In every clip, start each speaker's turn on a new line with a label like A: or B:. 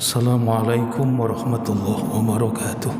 A: Assalamualaikum warahmatullahi wabarakatuh.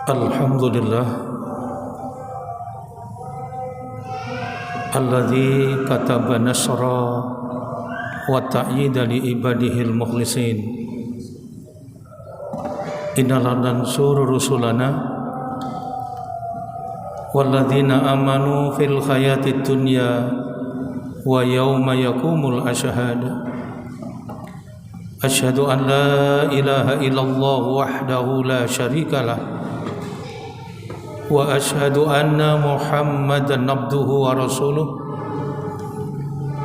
A: Alhamdulillah alladzi kataba nasra wa ta'yida li ibadihil mukhlisin. Inna lanansuru rusulana walladzina amanu fil hayatid dunya wa yawma yaqumul ashhad. Asyhadu an la ilaha illallah wahdahu la syarikalah wa asyhadu anna Muhammadan abduhu wa rasuluh.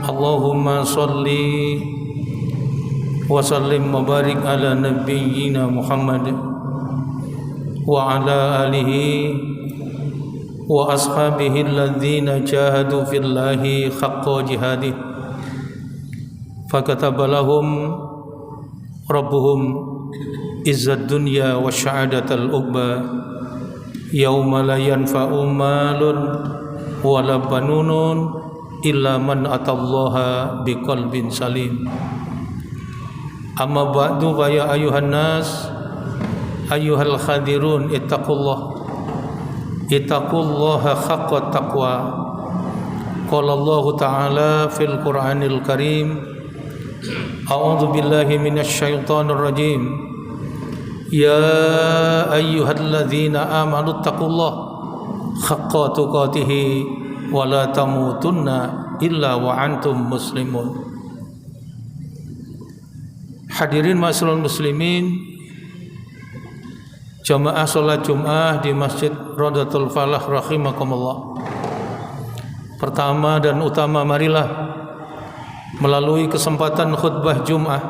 A: Allahumma salli wa sallim wa barik ala nabiyyina Muhammad wa ala alihi وأصحابه الذين جاهدوا في الله حق جهاده فكتب لهم ربهم عز الدنيا وسعادة العقبى يوم لا ينفع مال ولا بنون إلا من أتى الله بقلب سليم أما بعد فيا أيها الناس أيها الحاضرون اتقوا الله حق التقوى قال الله تعالى في القرآن الكريم أعوذ بالله من الشيطان الرجيم يا أيها الذين آمنوا اتقوا الله حق تقاته ولا تموتن إلا وأنتم مسلمون. Hadirin ma'asyiral muslimin, jamaah salat Jumat di Masjid Rodatul Falah rahimakumullah. Pertama dan utama, marilah melalui kesempatan khutbah Jumat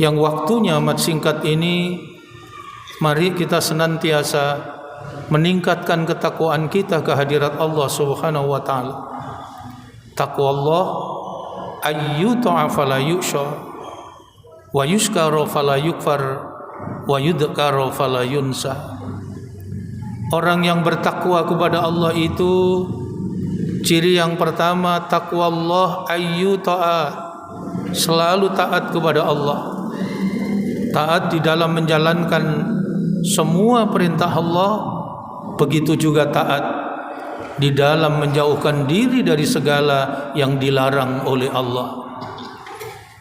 A: yang waktunya amat singkat ini, mari kita senantiasa meningkatkan ketakwaan kita ke hadirat Allah Subhanahu wa taala. Taqwa Allah ayyuta'a fala yu'sha wa yuskara fala yukfar wa yudkara fala yunsa. Orang yang bertakwa kepada Allah itu ciri yang pertama, takwa Allah ayyuta'a, selalu taat kepada Allah. Taat di dalam menjalankan semua perintah Allah, begitu juga taat di dalam menjauhkan diri dari segala yang dilarang oleh Allah.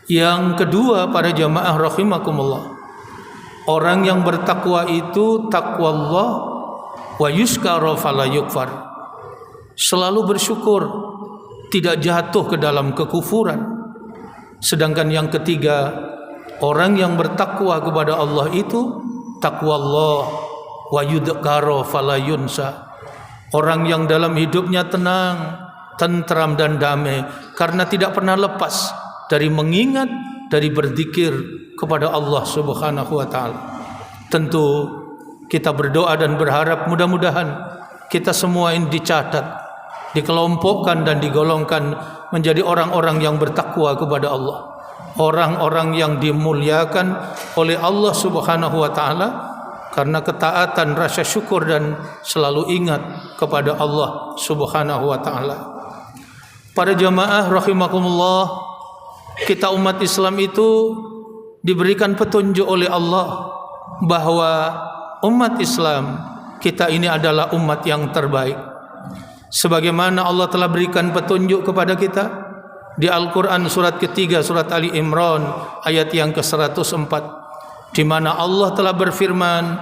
A: Yang kedua, para jamaah rahimakumullah, orang yang bertakwa itu takwa Allah wa yuskara fala yukfar, selalu bersyukur, tidak jatuh ke dalam kekufuran. Sedangkan yang ketiga, orang yang bertakwa kepada Allah itu takwa Allah wa yudkara fala yunsa, orang yang dalam hidupnya tenang, tentram dan damai karena tidak pernah lepas dari mengingat, dari berzikir kepada Allah Subhanahu wa taala. Tentu kita berdoa dan berharap mudah-mudahan kita semua ini dicatat, dikelompokkan dan digolongkan menjadi orang-orang yang bertakwa kepada Allah, orang-orang yang dimuliakan oleh Allah Subhanahu wa taala karena ketaatan, rasa syukur dan selalu ingat kepada Allah Subhanahu wa taala. Para jamaah rahimakumullah, kita umat Islam itu diberikan petunjuk oleh Allah bahwa umat Islam kita ini adalah umat yang terbaik. Sebagaimana Allah telah berikan petunjuk kepada kita di Al-Quran surat ketiga, surat Ali Imran ayat yang ke-104, di mana Allah telah berfirman,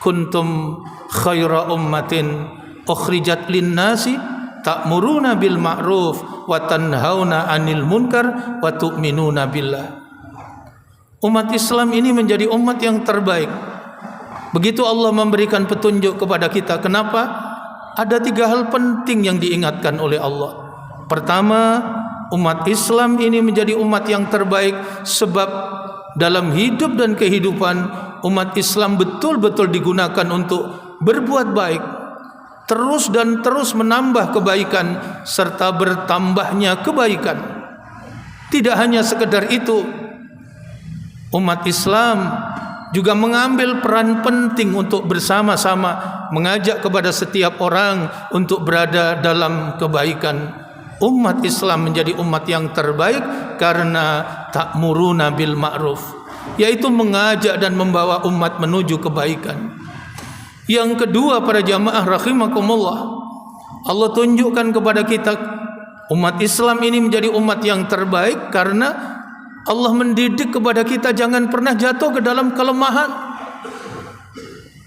A: kuntum khaira ummatin ukhrijat lin-nasi ta'muruna bil ma'ruf wa tanhauna 'anil munkar wa tu'minuna billah. Umat Islam ini menjadi umat yang terbaik. Begitu Allah memberikan petunjuk kepada kita. Kenapa? Ada 3 hal penting yang diingatkan oleh Allah. Pertama, umat Islam ini menjadi umat yang terbaik sebab dalam hidup dan kehidupan umat Islam betul-betul digunakan untuk berbuat baik, terus dan terus menambah kebaikan serta bertambahnya kebaikan. Tidak hanya sekedar itu, umat Islam juga mengambil peran penting untuk bersama-sama mengajak kepada setiap orang untuk berada dalam kebaikan. Umat Islam menjadi umat yang terbaik karena ta'muruna bil ma'ruf, yaitu mengajak dan membawa umat menuju kebaikan. Yang kedua, para jamaah rahimakumullah, Allah tunjukkan kepada kita umat Islam ini menjadi umat yang terbaik karena Allah mendidik kepada kita jangan pernah jatuh ke dalam kelemahan.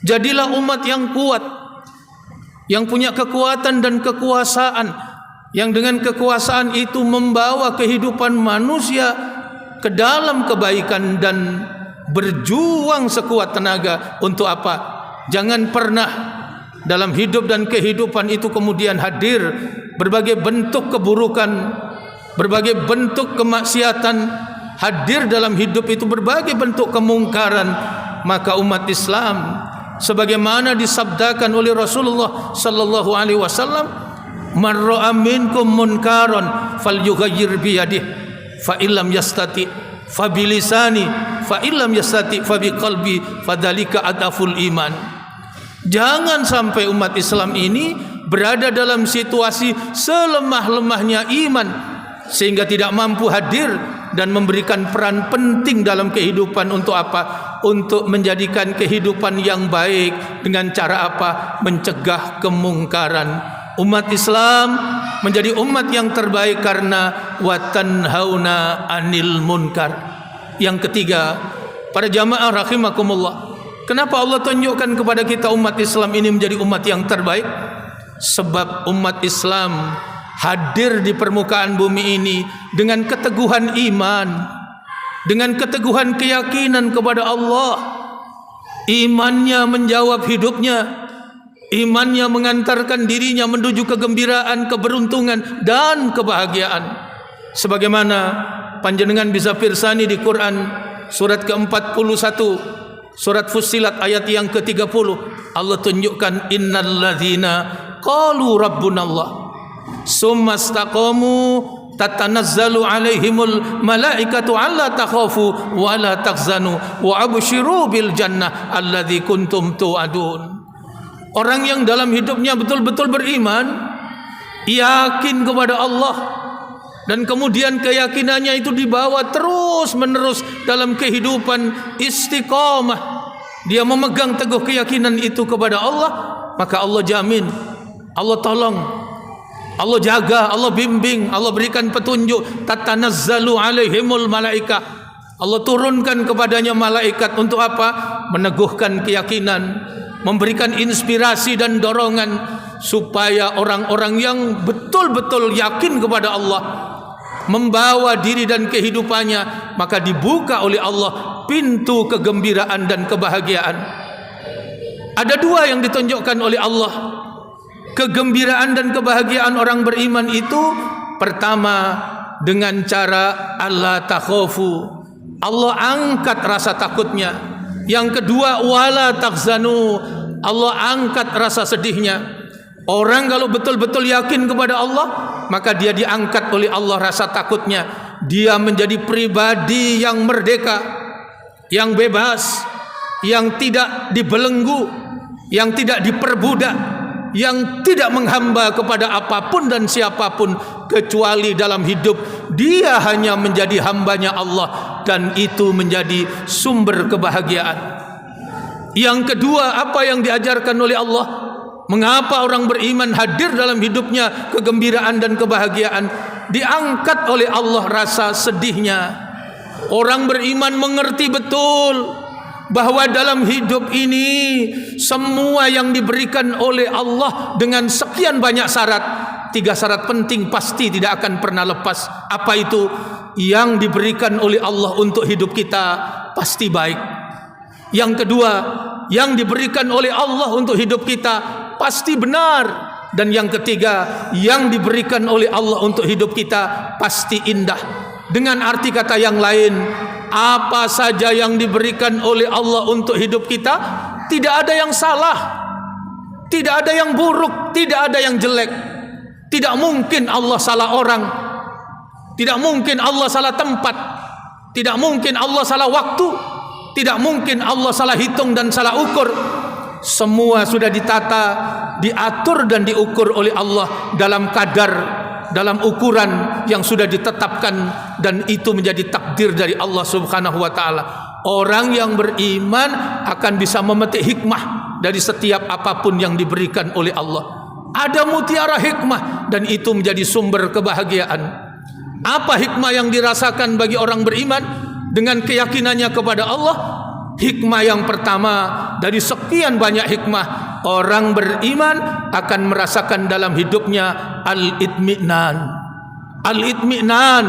A: Jadilah umat yang kuat, yang punya kekuatan dan kekuasaan, yang dengan kekuasaan itu membawa kehidupan manusia ke dalam kebaikan dan berjuang sekuat tenaga untuk apa? Jangan pernah dalam hidup dan kehidupan itu kemudian hadir berbagai bentuk keburukan, berbagai bentuk kemaksiatan, hadir dalam hidup itu berbagai bentuk kemungkaran. Maka umat Islam sebagaimana disabdakan oleh Rasulullah sallallahu alaihi wasallam, "Man ra'a minkum munkaran falyughayyir bi yadihi, fa illam yastati fa bi lisani, fa illam yastati fa bi qalbi, fadzalika adaful iman." Jangan sampai umat Islam ini berada dalam situasi selemah-lemahnya iman sehingga tidak mampu hadir dan memberikan peran penting dalam kehidupan. Untuk apa? Untuk menjadikan kehidupan yang baik. Dengan cara apa? Mencegah kemungkaran. Umat Islam menjadi umat yang terbaik karena watanhauna anil munkar. Yang ketiga, para jamaah rahimakumullah, kenapa Allah tunjukkan kepada kita umat Islam ini menjadi umat yang terbaik? Sebab umat Islam hadir di permukaan bumi ini dengan keteguhan iman, dengan keteguhan keyakinan kepada Allah. Imannya menjawab hidupnya, imannya mengantarkan dirinya menuju kegembiraan, keberuntungan dan kebahagiaan. Sebagaimana panjenengan bisa pirsani di Quran surat ke-41, surat Fussilat ayat yang ke-30, Allah tunjukkan, innalladzina qalu rabbunallah summa istaqamu tatanazzalu alaihimul malaikatu alla takhafu wa la tahzanu wa abshiru bil jannah alladzi kuntum tu'adun. Orang yang dalam hidupnya betul-betul beriman, yakin kepada Allah, dan kemudian keyakinannya itu dibawa terus menerus dalam kehidupan istiqamah, dia memegang teguh keyakinan itu kepada Allah, maka Allah jamin, Allah tolong, Allah jaga, Allah bimbing, Allah berikan petunjuk. Tatanazzalu alaihimul malaika, Allah turunkan kepadanya malaikat. Untuk apa? Meneguhkan keyakinan, memberikan inspirasi dan dorongan supaya orang-orang yang betul-betul yakin kepada Allah membawa diri dan kehidupannya, maka dibuka oleh Allah pintu kegembiraan dan kebahagiaan. Ada dua yang ditunjukkan oleh Allah. Kegembiraan dan kebahagiaan orang beriman itu, pertama dengan cara Allah takhafu, Allah angkat rasa takutnya. Yang kedua wala tahzanu, Allah angkat rasa sedihnya. Orang kalau betul-betul yakin kepada Allah, maka dia diangkat oleh Allah rasa takutnya. Dia menjadi pribadi yang merdeka, yang bebas, yang tidak dibelenggu, yang tidak diperbudak, yang tidak menghamba kepada apapun dan siapapun kecuali dalam hidup dia hanya menjadi hambanya Allah, dan itu menjadi sumber kebahagiaan. Yang kedua, apa yang diajarkan oleh Allah? Mengapa orang beriman hadir dalam hidupnya kegembiraan dan kebahagiaan? Diangkat oleh Allah rasa sedihnya. Orang beriman mengerti betul bahwa dalam hidup ini semua yang diberikan oleh Allah dengan sekian banyak syarat, 3 syarat penting pasti tidak akan pernah lepas. Apa itu? Yang diberikan oleh Allah untuk hidup kita pasti baik. Yang kedua, yang diberikan oleh Allah untuk hidup kita pasti benar. Dan yang ketiga, yang diberikan oleh Allah untuk hidup kita pasti indah. Dengan arti kata yang lain, apa saja yang diberikan oleh Allah untuk hidup kita, tidak ada yang salah, tidak ada yang buruk, tidak ada yang jelek. Tidak mungkin Allah salah orang, tidak mungkin Allah salah tempat, tidak mungkin Allah salah waktu, tidak mungkin Allah salah hitung dan salah ukur. Semua sudah ditata, diatur dan diukur oleh Allah dalam kadar, dalam ukuran yang sudah ditetapkan, dan itu menjadi takdir dari Allah Subhanahu wa taala. Orang yang beriman akan bisa memetik hikmah dari setiap apapun yang diberikan oleh Allah. Ada mutiara hikmah dan itu menjadi sumber kebahagiaan. Apa hikmah yang dirasakan bagi orang beriman dengan keyakinannya kepada Allah? Hikmah yang pertama dari sekian banyak hikmah, orang beriman akan merasakan dalam hidupnya al-itminan. Al-itminan,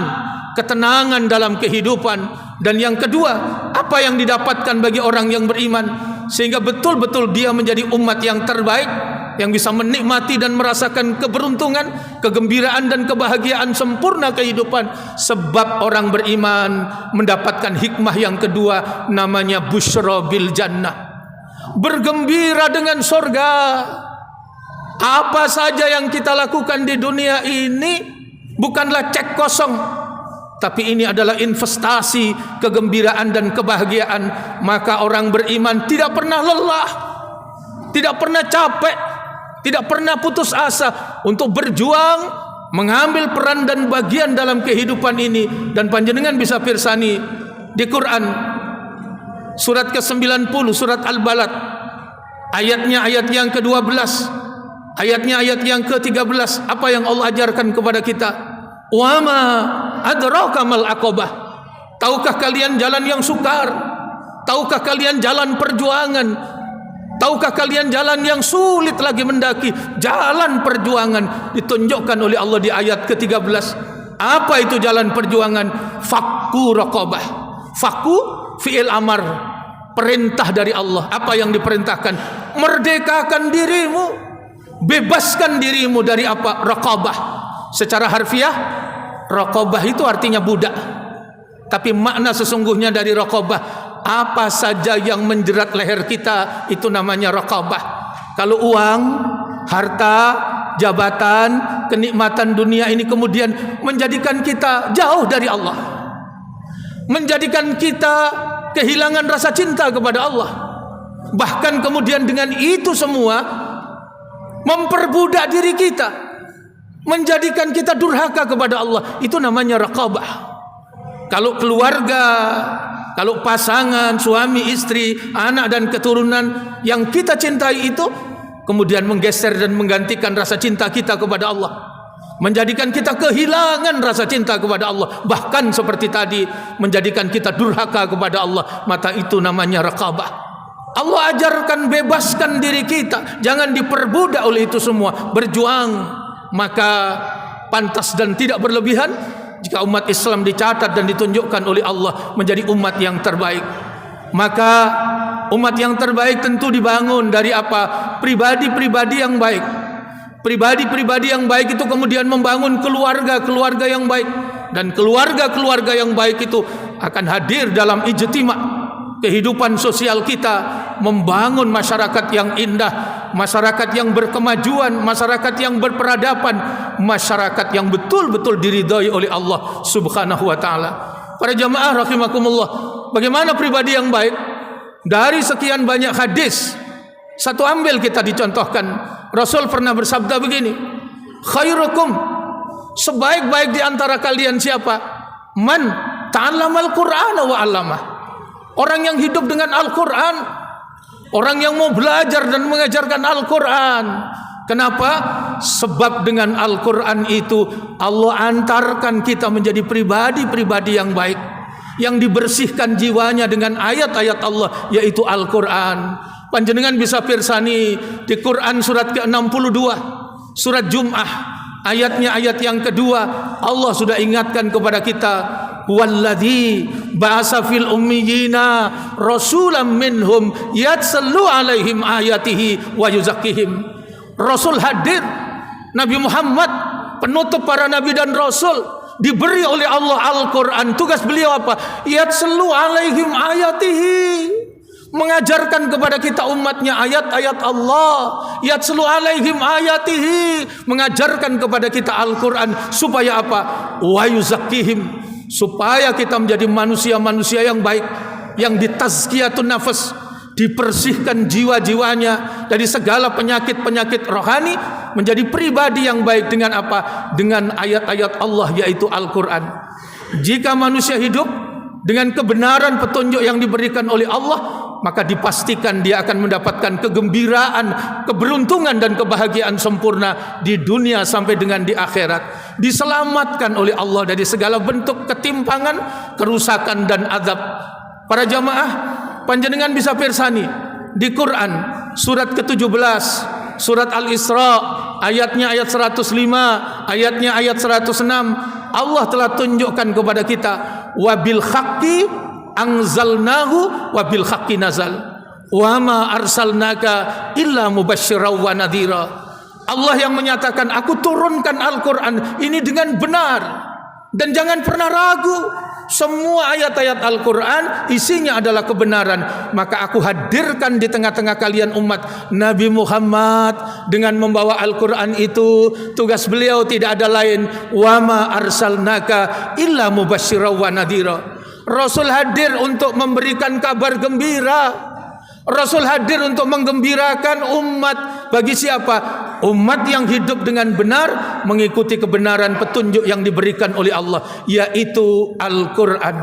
A: ketenangan dalam kehidupan. Dan yang kedua, apa yang didapatkan bagi orang yang beriman sehingga betul-betul dia menjadi umat yang terbaik, yang bisa menikmati dan merasakan keberuntungan, kegembiraan dan kebahagiaan sempurna kehidupan. Sebab orang beriman mendapatkan hikmah yang kedua, namanya busyra bil jannah. bergembira dengan surga. Apa saja yang kita lakukan di dunia ini bukanlah cek kosong, tapi ini adalah investasi kegembiraan dan kebahagiaan. Maka orang beriman tidak pernah lelah, tidak pernah capek, tidak pernah putus asa untuk berjuang, mengambil peran dan bagian dalam kehidupan ini. Dan panjenengan bisa pirsani di Quran surat ke-90, surat Al-Balad, ayatnya ayat yang ke-12, ayatnya ayat yang ke-13. Apa yang Allah ajarkan kepada kita? Wa ma adraka mal aqabah. Tahukah kalian jalan yang sukar? Tahukah kalian jalan perjuangan? Tahukah kalian jalan yang sulit lagi mendaki? Jalan perjuangan ditunjukkan oleh Allah di ayat ke-13. Apa itu jalan perjuangan? Fakku raqabah. Fakku fi'il amar, perintah dari Allah. Apa yang diperintahkan? Merdekakan dirimu, bebaskan dirimu dari apa? Raqabah. Secara harfiah, raqabah itu artinya budak. Tapi makna sesungguhnya dari raqabah, apa saja yang menjerat leher kita, itu namanya raqabah. Kalau uang, harta, jabatan, kenikmatan dunia ini kemudian menjadikan kita jauh dari Allah, menjadikan kita kehilangan rasa cinta kepada Allah, bahkan kemudian dengan itu semua memperbudak diri kita, menjadikan kita durhaka kepada Allah, itu namanya raqabah. Kalau keluarga, kalau pasangan, suami, istri, anak dan keturunan yang kita cintai itu kemudian menggeser dan menggantikan rasa cinta kita kepada Allah, menjadikan kita kehilangan rasa cinta kepada Allah, bahkan seperti tadi menjadikan kita durhaka kepada Allah, maka itu namanya raqabah. Allah ajarkan bebaskan diri kita, jangan diperbudak oleh itu semua, berjuang. Maka pantas dan tidak berlebihan jika umat Islam dicatat dan ditunjukkan oleh Allah menjadi umat yang terbaik. Maka umat yang terbaik tentu dibangun dari apa? Pribadi-pribadi yang baik. Pribadi-pribadi yang baik itu kemudian membangun keluarga-keluarga yang baik, dan keluarga-keluarga yang baik itu akan hadir dalam ijtima' kehidupan sosial kita, membangun masyarakat yang indah, masyarakat yang berkemajuan, masyarakat yang berperadaban, masyarakat yang betul-betul diridhai oleh Allah Subhanahu wa taala. Para jamaah rahimakumullah, bagaimana pribadi yang baik? Dari sekian banyak hadis, satu ambil kita dicontohkan. Rasul pernah bersabda begini, khairukum, sebaik-baik di antara kalian siapa? Man ta'allamal Qur'ana wa 'allamah. Orang yang hidup dengan Al-Quran, orang yang mau belajar dan mengajarkan Al-Quran. Kenapa? Sebab dengan Al-Quran itu Allah antarkan kita menjadi pribadi-pribadi yang baik, yang dibersihkan jiwanya dengan ayat-ayat Allah, yaitu Al-Quran. Panjenengan bisa pirsani di Quran surat ke-62, surat Jum'ah, ayatnya ayat yang kedua, Allah sudah ingatkan kepada kita, walladzi ba'asa fil ummiyina rasulan minhum yatsallu alaihim ayatihi wa yuzakkihim. Rasul hadir, Nabi Muhammad penutup para nabi dan rasul, diberi oleh Allah Al-Quran. Tugas beliau apa? Yatsallu alaihim ayatihi, mengajarkan kepada kita umatnya ayat-ayat Allah. Yatsallu alaihim ayatihi, mengajarkan kepada kita Al-Quran. Supaya apa? Wa yuzakkihim, supaya kita menjadi manusia-manusia yang baik, yang ditazkiyatun nafas, dibersihkan jiwa-jiwanya dari segala penyakit-penyakit rohani, menjadi pribadi yang baik dengan apa? Dengan ayat-ayat Allah, yaitu Al-Quran. Jika manusia hidup dengan kebenaran petunjuk yang diberikan oleh Allah, maka dipastikan dia akan mendapatkan kegembiraan, keberuntungan dan kebahagiaan sempurna di dunia sampai dengan di akhirat. Diselamatkan oleh Allah dari segala bentuk ketimpangan, kerusakan dan azab. Para jamaah, panjenengan bisa pirsani di Quran surat ke-17, surat Al-Isra, ayatnya ayat 105, ayatnya ayat 106. Allah telah tunjukkan kepada kita, wabil haqqi anzalnahu wabil haqqi nazal wa ma arsalnaka illa mubasysyiran wa nadhira. Allah yang menyatakan, aku turunkan Al-Quran ini dengan benar, dan jangan pernah ragu, semua ayat-ayat Al-Quran isinya adalah kebenaran. Maka aku hadirkan di tengah-tengah kalian umat Nabi Muhammad dengan membawa Al-Quran itu. Tugas beliau tidak ada lain, wa ma arsalnaka illa mubasysyiran wa nadhira. Rasul hadir untuk memberikan kabar gembira. Rasul hadir untuk menggembirakan umat. Bagi siapa? Umat yang hidup dengan benar, mengikuti kebenaran petunjuk yang diberikan oleh Allah, yaitu Al-Quran.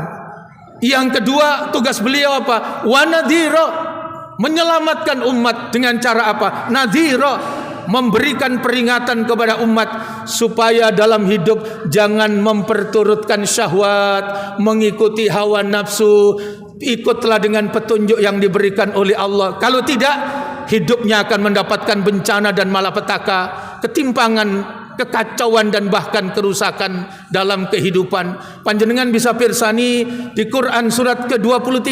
A: Yang kedua, tugas beliau apa? Wa nadhira, menyelamatkan umat dengan cara apa? Nadhira, memberikan peringatan kepada umat supaya dalam hidup jangan memperturutkan syahwat, mengikuti hawa nafsu. Ikutlah dengan petunjuk yang diberikan oleh Allah. Kalau tidak, hidupnya akan mendapatkan bencana dan malapetaka, ketimpangan, kekacauan dan bahkan kerusakan dalam kehidupan. Panjenengan bisa pirsani di Quran surat ke-23,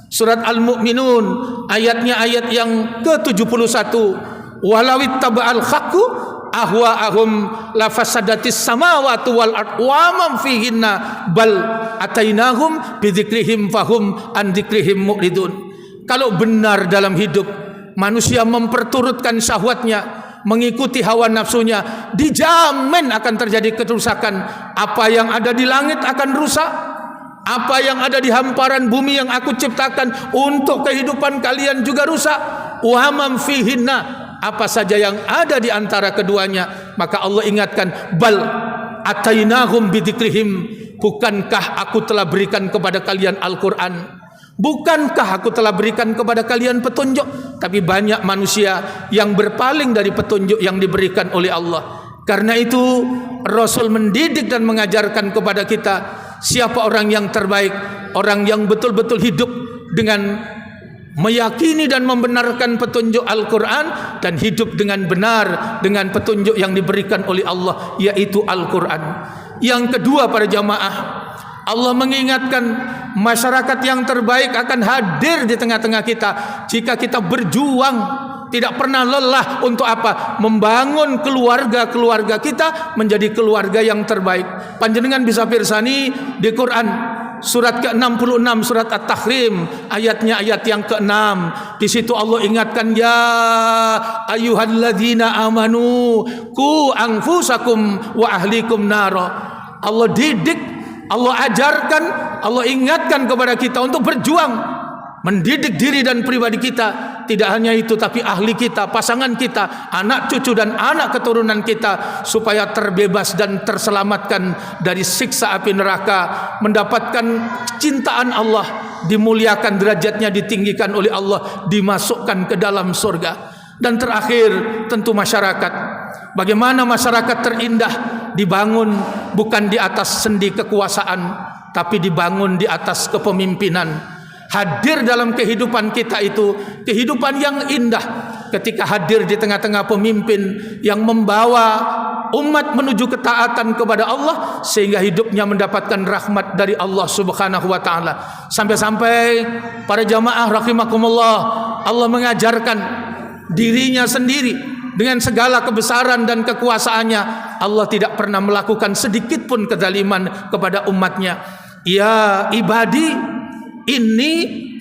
A: surat Al-Mu'minun, ayatnya ayat yang ke-71. Walawit taba'al haqqu ahwa'ahum lafasadatis samawati wal ard wa man fihinna bal atainahum bidzikrihim fahum an dzikrihim mu'ridun. Kalau benar dalam hidup manusia memperturutkan syahwatnya, mengikuti hawa nafsunya, dijamin akan terjadi kerusakan. Apa yang ada di langit akan rusak, apa yang ada di hamparan bumi yang aku ciptakan untuk kehidupan kalian juga rusak. Wa man fihinna, apa saja yang ada di antara keduanya. Maka Allah ingatkan, bal atainahum bidzikrihim, bukankah aku telah berikan kepada kalian Al-Quran, bukankah aku telah berikan kepada kalian petunjuk. Tapi banyak manusia yang berpaling dari petunjuk yang diberikan oleh Allah. Karena itu Rasul mendidik dan mengajarkan kepada kita siapa orang yang terbaik, orang yang betul-betul hidup dengan meyakini dan membenarkan petunjuk Al-Quran dan hidup dengan benar dengan petunjuk yang diberikan oleh Allah, yaitu Al-Quran. Yang kedua, para jamaah, Allah mengingatkan masyarakat yang terbaik akan hadir di tengah-tengah kita jika kita berjuang, tidak pernah lelah untuk apa? Membangun keluarga-keluarga kita menjadi keluarga yang terbaik. Panjenengan bisa pirsani di Quran surat ke-66, surat At-Tahrim, ayatnya ayat yang ke-6. Di situ Allah ingatkan, ya ayyuhalladzina amanu qu anfusakum wa ahlikum nara. Allah didik, Allah ajarkan, Allah ingatkan kepada kita untuk berjuang, mendidik diri dan pribadi kita. Tidak hanya itu, tapi ahli kita, pasangan kita, anak cucu dan anak keturunan kita, supaya terbebas dan terselamatkan dari siksa api neraka, mendapatkan cintaan Allah, dimuliakan derajatnya, ditinggikan oleh Allah, dimasukkan ke dalam surga. Dan terakhir tentu masyarakat. Bagaimana masyarakat terindah dibangun bukan di atas sendi kekuasaan, tapi dibangun di atas kepemimpinan. Hadir dalam kehidupan kita itu kehidupan yang indah ketika hadir di tengah-tengah pemimpin yang membawa umat menuju ketaatan kepada Allah, sehingga hidupnya mendapatkan rahmat dari Allah Subhanahu wa taala. Sampai-sampai para jamaah rahimakumullah, Allah mengajarkan dirinya sendiri dengan segala kebesaran dan kekuasaannya. Allah tidak pernah melakukan sedikit pun kezaliman kepada umatnya. Ya ibadi, inni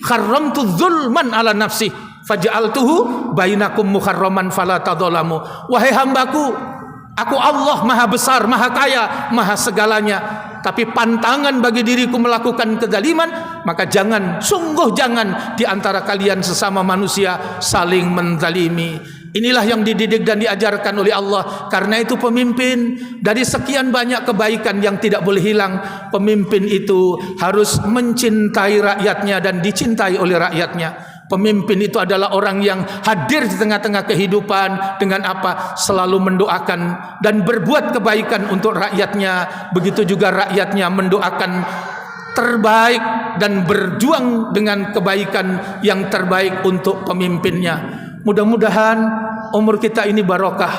A: kharramtu dzulman ala nafsi faj'altuhu bainakum muharraman fala tadzalamu. Wahai hambaku, aku Allah maha besar, maha kaya, maha segalanya, tapi pantangan bagi diriku melakukan kezaliman, maka jangan, sungguh jangan di antara kalian sesama manusia saling menzalimi. Inilah yang dididik dan diajarkan oleh Allah. Karena itu pemimpin, dari sekian banyak kebaikan yang tidak boleh hilang, pemimpin itu harus mencintai rakyatnya dan dicintai oleh rakyatnya. Pemimpin itu adalah orang yang hadir di tengah-tengah kehidupan dengan apa? Selalu mendoakan dan berbuat kebaikan untuk rakyatnya. Begitu juga rakyatnya mendoakan terbaik dan berjuang dengan kebaikan yang terbaik untuk pemimpinnya. Mudah-mudahan umur kita ini barokah.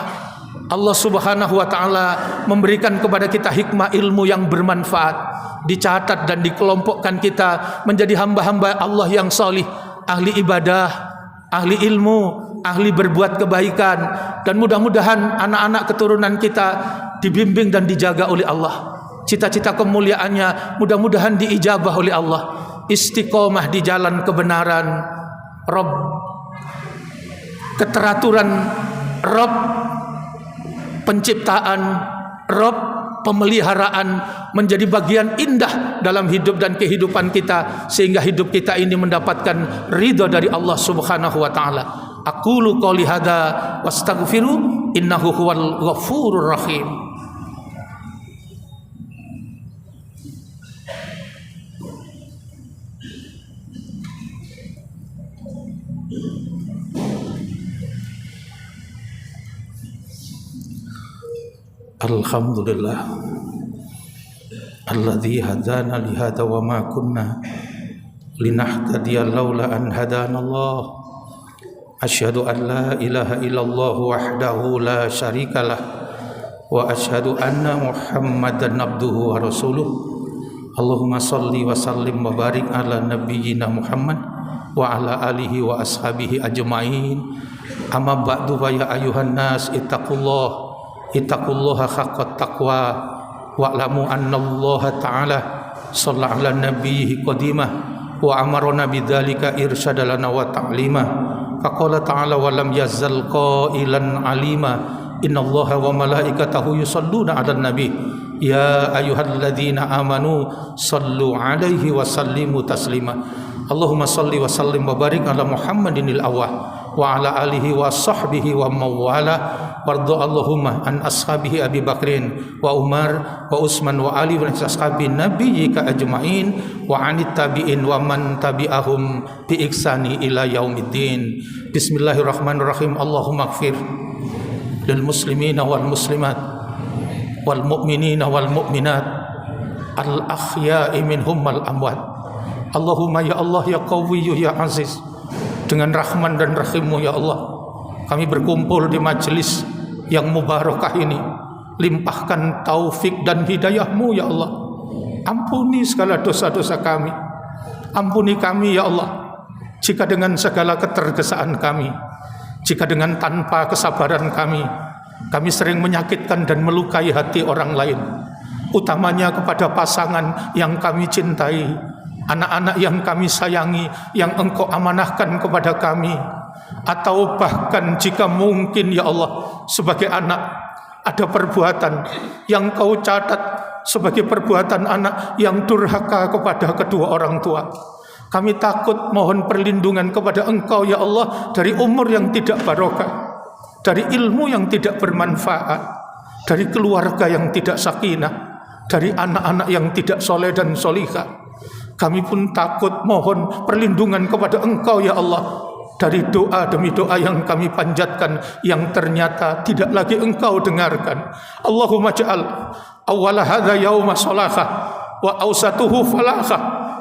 A: Allah Subhanahu wa taala memberikan kepada kita hikmah ilmu yang bermanfaat, dicatat dan dikelompokkan kita menjadi hamba-hamba Allah yang salih, ahli ibadah, ahli ilmu, ahli berbuat kebaikan. Dan mudah-mudahan anak-anak keturunan kita dibimbing dan dijaga oleh Allah. cita-cita kemuliaannya mudah-mudahan diijabah oleh Allah. Istiqomah di jalan kebenaran, Rabb, keteraturan, Rabb, penciptaan, Rabb, pemeliharaan menjadi bagian indah dalam hidup dan kehidupan kita, sehingga hidup kita ini mendapatkan ridha dari Allah Subhanahu wa taala. Aqulu qouli hadza wastaghfiru innahu huwal ghafurur rahim. Alhamdulillah alladzi hadana li hadza wa ma kunna linahtadiya laula an hadana Allah. Asyhadu an la ilaha illallah wahdahu la syarikalah wa asyhadu anna Muhammadan abduhu wa rasuluh. Allahumma salli wa sallim wa barik ala nabiyyina Muhammad wa ala alihi wa ashabihi ajmain. Amma ba'du, fa ya ayuhan nas ittaqullaha haqqa taqwa wa'lamu annallaha ta'ala shalla 'ala nabiyhi qadimah wa amarna bidzalika irsyadalana wa ta'lima. Faqala ta'ala wa lam yazal qailan 'alima innallaha wa malaikatahu yusholluna 'alan nabi ya ayyuhalladzina amanu shallu 'alaihi wa sallimu taslima. Allahumma shalli wa sallim wa barik ala Muhammadinil awwah wa ala alihi wa sahbihi wa mawala warda Allahumma an ashabihi Abi Bakrin wa Umar wa Utsman wa Ali wa ashabin nabiyyika ajmain wa anit tabi'in wa man tabi'ahum bi ihsani ila yaumiddin. Bismillahirrahmanirrahim. Allahumma ighfir lil muslimina wal muslimat wal mu'minina wal mu'minat al ahya'i minhum wal amwat. Allahumma ya Allah ya Qawiyyu ya Aziz, dengan rahman dan rahimmu ya Allah, kami berkumpul di majelis yang mubarakah ini. Limpahkan taufik dan hidayahmu ya Allah. Ampuni segala dosa-dosa kami. Ampuni kami ya Allah, jika dengan segala ketergesaan kami, jika dengan tanpa kesabaran kami sering menyakitkan dan melukai hati orang lain, utamanya kepada pasangan yang kami cintai, anak-anak yang kami sayangi, yang Engkau amanahkan kepada kami. Atau bahkan jika mungkin ya Allah, sebagai anak ada perbuatan yang Kau catat sebagai perbuatan anak yang durhaka kepada kedua orang tua, kami takut mohon perlindungan kepada Engkau ya Allah, dari umur yang tidak barokah, dari ilmu yang tidak bermanfaat, dari keluarga yang tidak sakinah, dari anak-anak yang tidak soleh dan solihah. Kami pun takut mohon perlindungan kepada Engkau ya Allah, dari doa demi doa yang kami panjatkan yang ternyata tidak lagi Engkau dengarkan. Allahumma ja'al awwala hadza yauma salahah wa awsatuhu falahah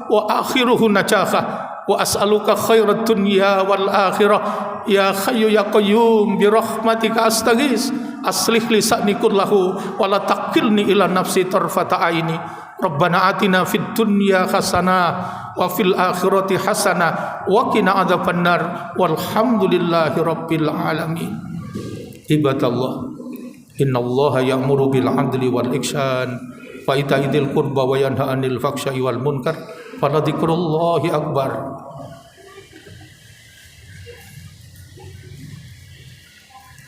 A: wa akhiruhu najahah wa as'aluka khairat dunya wal akhirah ya hayyu ya qayyum bi rahmatika astaghis aslih li sa'ni kullahu wa la taqilni ila nafsi tarfata aini. Rabbana atina fid dunya hasanah wa fil akhirati hasanah wa qina adzabannar walhamdulillahi rabbil alamin. Ibadallah, innallaha ya'muru bil 'adli wal ihsan wa ita'i dzil qurba wa yanha 'anil fahsya'i wal munkar wa la dzikrullahi akbar